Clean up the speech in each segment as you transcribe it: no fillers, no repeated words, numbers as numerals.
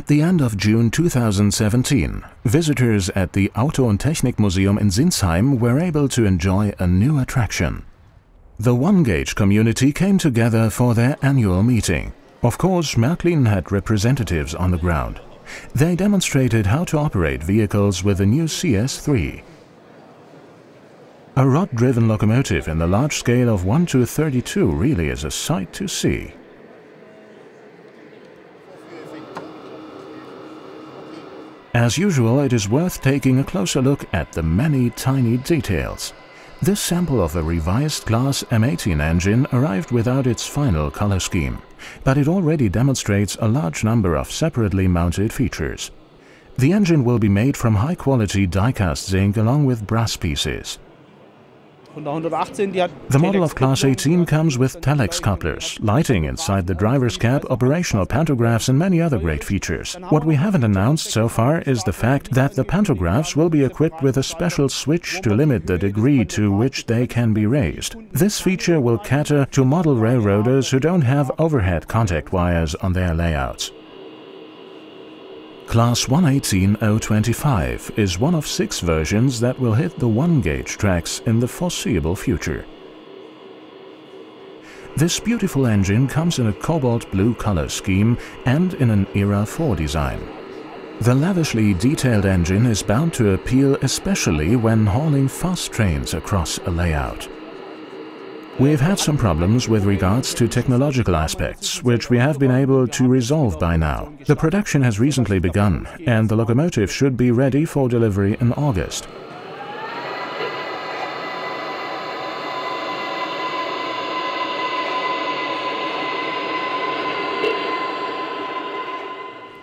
the end of June 2017, visitors at the Auto Technik Museum in Sinsheim were able to enjoy a new attraction. The one-gauge community came together for their annual meeting. Of course, Märklin had representatives on the ground. They demonstrated how to operate vehicles with the new CS3. A rod-driven locomotive in the large scale of 1:32 really is a sight to see. As usual, it is worth taking a closer look at the many tiny details. This sample of a revised Class M18 engine arrived without its final color scheme, but it already demonstrates a large number of separately mounted features. The engine will be made from high-quality die-cast zinc along with brass pieces. The model of Class 18 comes with telex couplers, lighting inside the driver's cab, operational pantographs and many other great features. What we haven't announced so far is the fact that the pantographs will be equipped with a special switch to limit the degree to which they can be raised. This feature will cater to model railroaders who don't have overhead contact wires on their layouts. Class 118-025 is one of 6 versions that will hit the one-gauge tracks in the foreseeable future. This beautiful engine comes in a cobalt blue color scheme and in an Era 4 design. The lavishly detailed engine is bound to appeal especially when hauling fast trains across a layout. We've had some problems with regards to technological aspects, which we have been able to resolve by now. The production has recently begun, and the locomotive should be ready for delivery in August.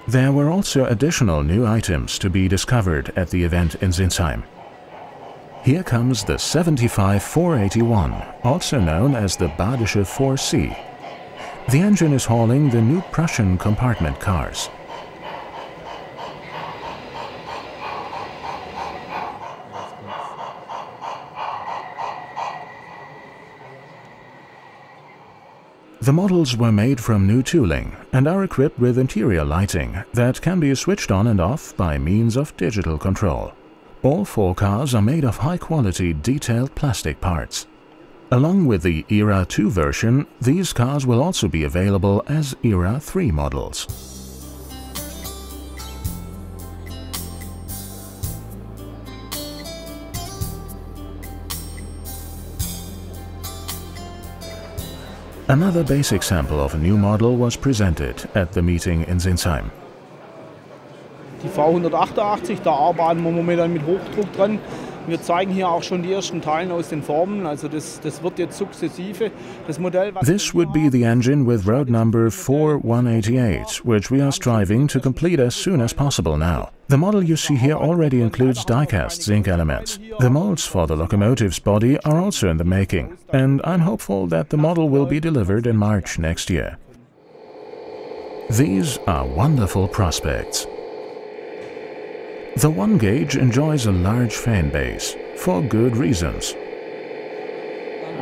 There were also additional new items to be discovered at the event in Sinsheim. Here comes the 75-481, also known as the Badische 4C. The engine is hauling the new Prussian compartment cars. The models were made from new tooling and are equipped with interior lighting that can be switched on and off by means of digital control. All 4 cars are made of high-quality detailed plastic parts. Along with the Era 2 version, these cars will also be available as Era 3 models. Another basic sample of a new model was presented at the meeting in Sinsheim. Die V188, da arbeiten wir momentan mit Hochdruck dran. Wir zeigen hier auch schon die ersten Teile aus den Formen, also das wird jetzt sukzessive. Das Modell, This would be the engine with road number 4188, which we are striving to complete as soon as possible now. The model you see here already includes die-cast zinc elements. The molds for the locomotive's body are also in the making, and I'm hopeful that the model will be delivered in March next year. These are wonderful prospects. The one-gauge enjoys a large fan base, for good reasons.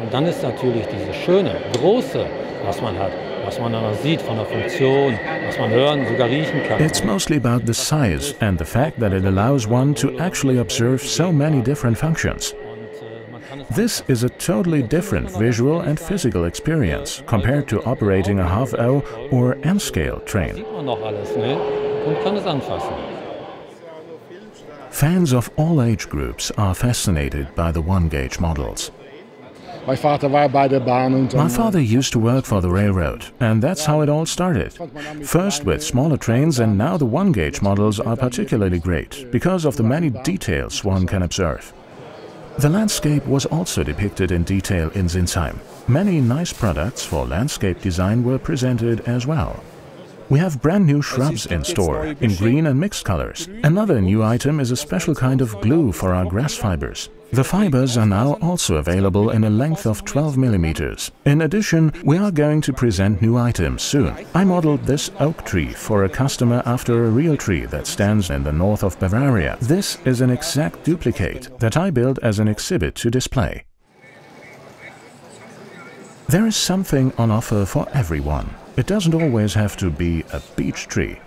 Und dann ist natürlich dieses schöne, große, was man hat, was man dann sieht von der Funktion, was man hören, sogar riechen kann. It's mostly about the size and the fact that it allows one to actually observe so many different functions. This is a totally different visual and physical experience compared to operating a half-O or N-scale train. Sieht man noch alles, ne? Und kann es anfassen. Fans of all age groups are fascinated by the one-gauge models. My father used to work for the railroad, and that's how it all started. First with smaller trains, and now the one-gauge models are particularly great because of the many details one can observe. The landscape was also depicted in detail in Sinsheim. Many nice products for landscape design were presented as well. We have brand new shrubs in store, in green and mixed colors. Another new item is a special kind of glue for our grass fibers. The fibers are now also available in a length of 12 mm. In addition, we are going to present new items soon. I modeled this oak tree for a customer after a real tree that stands in the north of Bavaria. This is an exact duplicate that I built as an exhibit to display. There is something on offer for everyone. It doesn't always have to be a beech tree.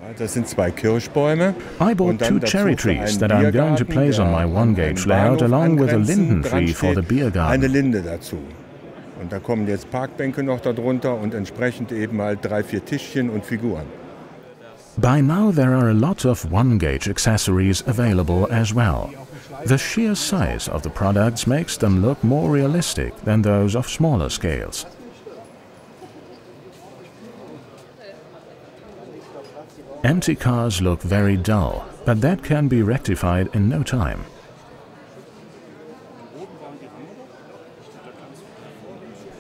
I bought 2 cherry trees that I'm going to place on my one-gauge layout along with a linden tree for the beer garden. Und da kommen jetzt Parkbänke noch darunter und entsprechend eben halt 3, 4 Tischchen und Figuren. By now there are a lot of one-gauge accessories available as well. The sheer size of the products makes them look more realistic than those of smaller scales. Empty cars look very dull, but that can be rectified in no time.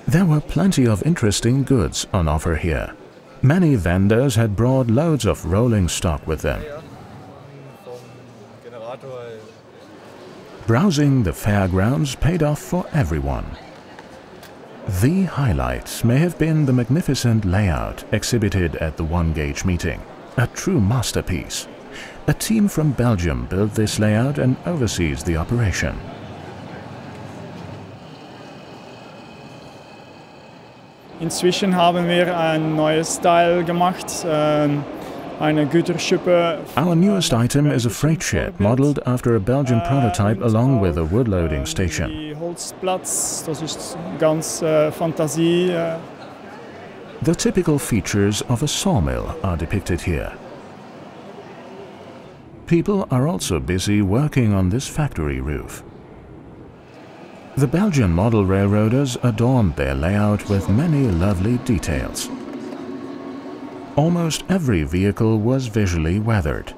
There were plenty of interesting goods on offer here. Many vendors had brought loads of rolling stock with them. Browsing the fairgrounds paid off for everyone. The highlight may have been the magnificent layout exhibited at the one-gauge meeting. A true masterpiece. A team from Belgium built this layout and oversees the operation. Inzwischen haben wir ein neues Teil gemacht, eine Güterschippe. Our newest item is a freight shed modeled after a Belgian prototype along with a wood-loading station. Die Holzplatz, das ist ganz Fantasie. The typical features of a sawmill are depicted here. People are also busy working on this factory roof. The Belgian model railroaders adorned their layout with many lovely details. Almost every vehicle was visually weathered.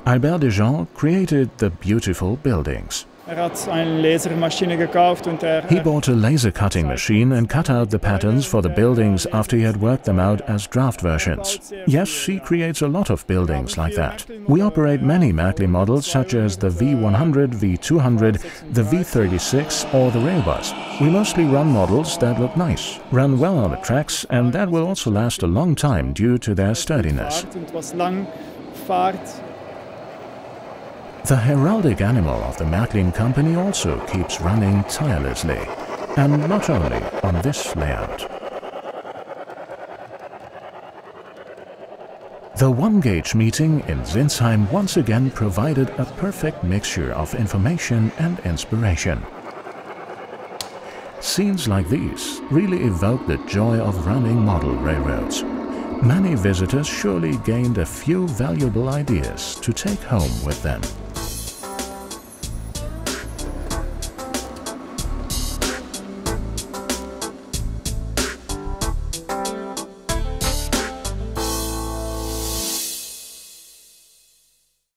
Albert Dejean created the beautiful buildings. Hat eine Lasermaschine gekauft und He bought a laser cutting machine and cut out the patterns for the buildings after he had worked them out as draft versions. Yes, he creates a lot of buildings like that. We operate many Märklin models such as the V100, V200, the V36 or the Railbus. We mostly run models that look nice, run well on the tracks, and that will also last a long time due to their sturdiness. The heraldic animal of the Märklin company also keeps running tirelessly, and not only on this layout. The one-gauge meeting in Sinsheim once again provided a perfect mixture of information and inspiration. Scenes like these really evoke the joy of running model railroads. Many visitors surely gained a few valuable ideas to take home with them.